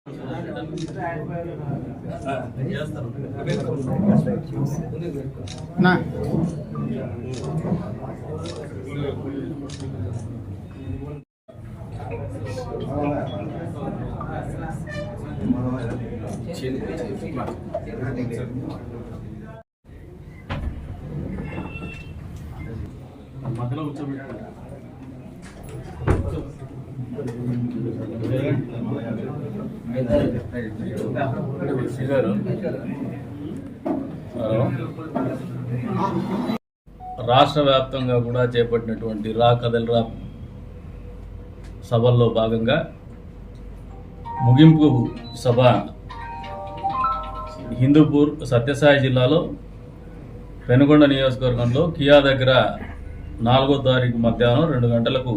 నా మధ్యలో కూర్చోబెట్టు. రాష్ట్ర వ్యాప్తంగా కూడా చేపట్టినటువంటి రా కదల్రా సభల్లో భాగంగా ముగింపు సభ హిందూపూర్ సత్యసాయి జిల్లాలో పెనుగొండ నియోజకవర్గంలో కియా దగ్గర 4వ తారీఖు మధ్యాహ్నం 2 గంటలకు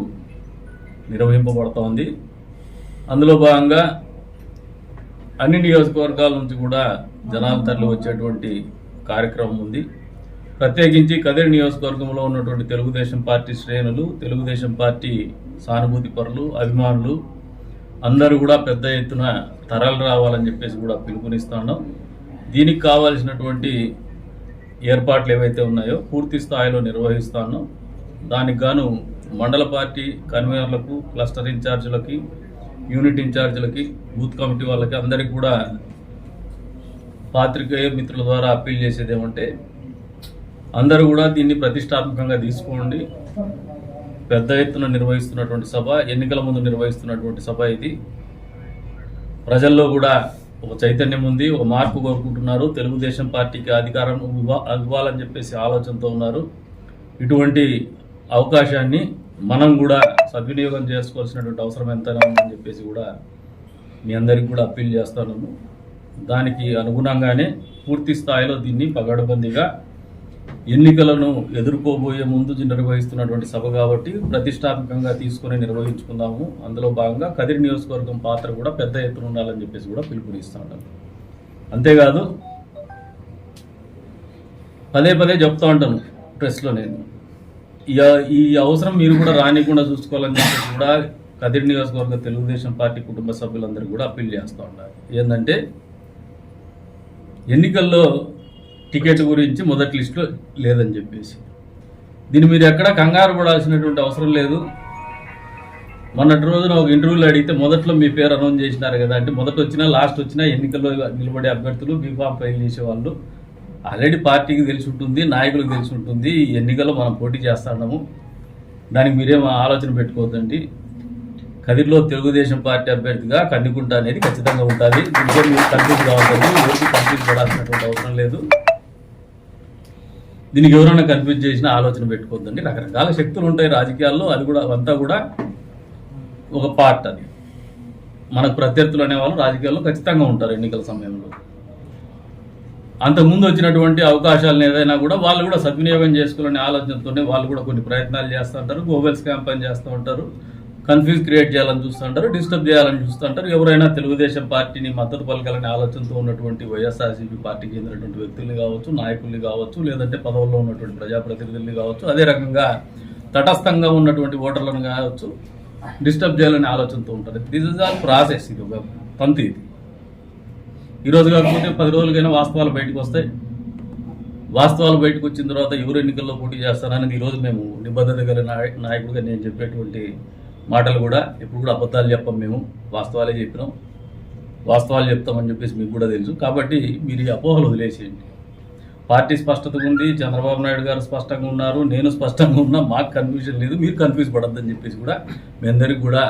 నిర్వహింపబడుతోంది. అందులో భాగంగా అన్ని నియోజకవర్గాల నుంచి కూడా జనాలు తరలి వచ్చేటువంటి కార్యక్రమం ఉంది. ప్రత్యేకించి కదిరి నియోజకవర్గంలో ఉన్నటువంటి తెలుగుదేశం పార్టీ శ్రేణులు, తెలుగుదేశం పార్టీ సానుభూతి పరులు, అభిమానులు అందరూ కూడా పెద్ద ఎత్తున తరలి రావాలని చెప్పేసి కూడా పిలుపునిస్తున్నాం. దీనికి కావాల్సినటువంటి ఏర్పాట్లు ఏవైతే ఉన్నాయో పూర్తి స్థాయిలో నిర్వహిస్తాను. దానికి గాను మండల పార్టీ కన్వీనర్లకు, క్లస్టర్ ఇన్ఛార్జీలకి, యూనిట్ ఇన్ఛార్జీలకి, బూత్ కమిటీ వాళ్ళకి అందరికీ కూడా పాత్రికేయ మిత్రుల ద్వారా అప్పీల్ చేసేది ఏమంటే అందరూ కూడా దీన్ని ప్రతిష్టాత్మకంగా తీసుకోండి. పెద్ద ఎత్తున నిర్వహిస్తున్నటువంటి సభ, ఎన్నికల ముందు నిర్వహిస్తున్నటువంటి సభ ఇది. ప్రజల్లో కూడా ఒక చైతన్యం ఉంది, ఒక మార్పు కోరుకుంటున్నారు. తెలుగుదేశం పార్టీకి అధికారం ఇవ్వాలని చెప్పేసి ఆలోచనతో ఉన్నారు. ఇటువంటి అవకాశాన్ని మనం కూడా సద్వినియోగం చేసుకోవాల్సినటువంటి అవసరం ఎంతైనా ఉందని చెప్పేసి కూడా మీ అందరికీ కూడా అప్పీల్ చేస్తున్నాను. దానికి అనుగుణంగానే పూర్తి స్థాయిలో దీన్ని పగడబందీగా ఎన్నికలను ఎదుర్కోబోయే ముందు నిర్వహిస్తున్నటువంటి సభ కాబట్టి ప్రతిష్టాత్మకంగా తీసుకుని నిర్వహించుకుందాము. అందులో భాగంగా కదిరి నియోజకవర్గం పాత్ర కూడా పెద్ద ఎత్తున ఉండాలని చెప్పేసి కూడా పిలుపునిస్తున్నాను. అంతేకాదు పదే పదే చెప్తా ఉంటాను ప్రెస్లో, నేను ఈ అవసరం మీరు కూడా రానికుండా చూసుకోవాలని చెప్పేసి కూడా కదిరి నియోజకవర్గ తెలుగుదేశం పార్టీ కుటుంబ సభ్యులందరూ కూడా అప్పీల్ చేస్తూ ఉంటారు. ఏంటంటే ఎన్నికల్లో టికెట్ గురించి మొదటి లిస్టులో లేదని చెప్పేసి దీన్ని మీరు ఎక్కడ కంగారు పడాల్సినటువంటి అవసరం లేదు. మొన్నటి రోజున ఒక ఇంటర్వ్యూలో అడిగితే మొదట్లో మీ పేరు అనౌన్స్ చేసినారు కదా అంటే, మొదట వచ్చినా లాస్ట్ వచ్చినా ఎన్నికల్లో నిలబడే అభ్యర్థులు బీఫామ్ ఫైల్ చేసేవాళ్ళు ఆల్రెడీ పార్టీకి తెలిసి ఉంటుంది, నాయకులకు తెలిసి ఉంటుంది. ఈ ఎన్నికల్లో మనం పోటీ చేస్తున్నాము, దానికి మీరేం ఆలోచన పెట్టుకోవద్దండి. కదిరిలో తెలుగుదేశం పార్టీ అభ్యర్థిగా కన్నికుంట అనేది ఖచ్చితంగా ఉంటుంది. దీనికే మీరు కన్ఫ్యూజ్ కావద్దండి, ఎవరికి కన్ఫ్యూజ్ పడాల్సినటువంటి అవసరం లేదు. దీనికి ఎవరైనా కన్ఫ్యూజ్ చేసినా ఆలోచన పెట్టుకోవద్దండి. రకరకాల శక్తులు ఉంటాయి రాజకీయాల్లో, అది కూడా అంతా కూడా ఒక పార్ట్. అది మనకు ప్రత్యర్థులు అనేవాళ్ళు రాజకీయాల్లో ఖచ్చితంగా ఉంటారు ఎన్నికల సమయంలో. అంతకుముందు వచ్చినటువంటి అవకాశాలను ఏదైనా కూడా వాళ్ళు కూడా సద్వినియోగం చేసుకోవాలనే ఆలోచనతోనే వాళ్ళు కూడా కొన్ని ప్రయత్నాలు చేస్తూ ఉంటారు, గోబెల్స్ క్యాంపెయిన్ చేస్తూ ఉంటారు, కన్ఫ్యూజ్ క్రియేట్ చేయాలని చూస్తుంటారు, డిస్టర్బ్ చేయాలని చూస్తుంటారు. ఎవరైనా తెలుగుదేశం పార్టీని మద్దతు పలకాలనే ఆలోచనతో ఉన్నటువంటి వైఎస్ఆర్సీపీ పార్టీకి చెందినటువంటి వ్యక్తులు కావచ్చు, నాయకుల్ని కావచ్చు, లేదంటే పదవుల్లో ఉన్నటువంటి ప్రజాప్రతినిధులు కావచ్చు, అదే రకంగా తటస్థంగా ఉన్నటువంటి ఓటర్లను కావచ్చు డిస్టర్బ్ చేయాలనే ఆలోచనతో ఉంటారు. This is all process. ఇది ఒక తంతు. ఇది ఈరోజు కాకపోతే 10 రోజులకైనా వాస్తవాలు బయటకు వస్తాయి. వాస్తవాలు బయటకు వచ్చిన తర్వాత ఎవరు ఎన్నికల్లో పోటీ చేస్తారనేది ఈరోజు మేము నిబద్ధత గల నాయకుడిగా నేను చెప్పేటువంటి మాటలు కూడా ఎప్పుడు కూడా అబద్ధాలు చెప్పం. మేము వాస్తవాలే చెప్పినాం, వాస్తవాలు చెప్తామని చెప్పేసి మీకు కూడా తెలుసు. కాబట్టి మీరు ఈ అపోహలు వదిలేసేయండి. పార్టీ స్పష్టతగా ఉంది, చంద్రబాబు నాయుడు గారు స్పష్టంగా ఉన్నారు, నేను స్పష్టంగా ఉన్నా, మాకు కన్ఫ్యూజన్ లేదు, మీరు కన్ఫ్యూజ్ పడద్దని చెప్పేసి కూడా మీ అందరికీ కూడా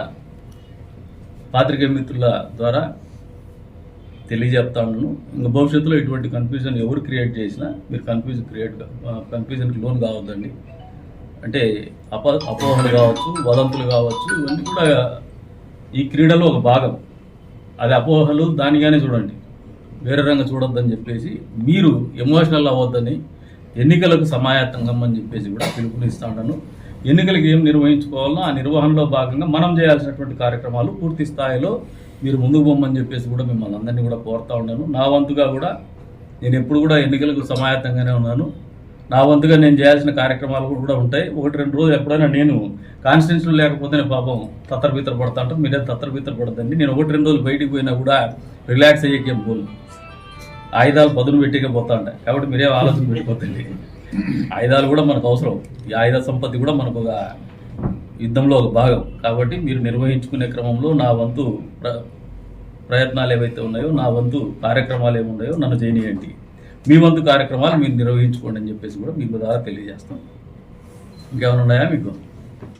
పాత్రికేయ మిత్రుల ద్వారా తెలియజేస్తా ఉన్నాను. ఇంకా భవిష్యత్తులో ఇటువంటి కన్ఫ్యూజన్ ఎవరు క్రియేట్ చేసినా మీరు కన్ఫ్యూజన్కి లోన్ కావద్దండి. అంటే అపోహలు కావచ్చు, వదంతులు కావచ్చు, ఇవన్నీ కూడా ఈ క్రీడలో ఒక భాగం. అది అపోహలు దానిగానే చూడండి, వేరే రంగా చూడొద్దని చెప్పేసి, మీరు ఎమోషనల్ అవ్వద్దని, ఎన్నికలకు సమాయత్తంగా అని చెప్పేసి కూడా పిలుపునిస్తా ఉన్నాను. ఎన్నికలకు ఏం నిర్వహించుకోవాలో ఆ నిర్వహణలో భాగంగా మనం చేయాల్సినటువంటి కార్యక్రమాలు పూర్తి స్థాయిలో మీరు ముందుకు పోమని చెప్పేసి కూడా మిమ్మల్ని అందరినీ కూడా కోరుతా ఉన్నాను. నా వంతుగా కూడా నేను ఎప్పుడు కూడా ఎన్నికలకు సమాయత్తంగానే ఉన్నాను. నా వంతుగా నేను చేయాల్సిన కార్యక్రమాలు కూడా ఉంటాయి. 1-2 రోజులు ఎప్పుడైనా నేను కాన్స్టిట్యూన్సీలో లేకపోతే పాపం తత్తరబిత్తర పడతా ఉంటాను. మీరే తత్తరబిత్తర పడదండి. నేను 1-2 రోజులు బయటికి పోయినా కూడా రిలాక్స్ అయ్యేకేం పోను. ఆయుధాలు పదును పెట్టేకే పోతా ఉంటాయి. కాబట్టి మీరేం ఆలోచన పెట్టిపోతుంది. ఆయుధాలు కూడా మనకు అవసరం. ఈ ఆయుధ సంపత్తి కూడా మనకు ఒక యుద్ధంలో ఒక భాగం. కాబట్టి మీరు నిర్వహించుకునే క్రమంలో నా వంతు ప్రయత్నాలు ఏవైతే ఉన్నాయో, నా వంతు కార్యక్రమాలు ఏమున్నాయో నన్ను చేయనియండి. మీ వంతు కార్యక్రమాలు మీరు నిర్వహించుకోండి అని చెప్పేసి కూడా మీకు ద్వారా తెలియజేస్తాం. ఇంకేమైనా ఉన్నాయా మీకు?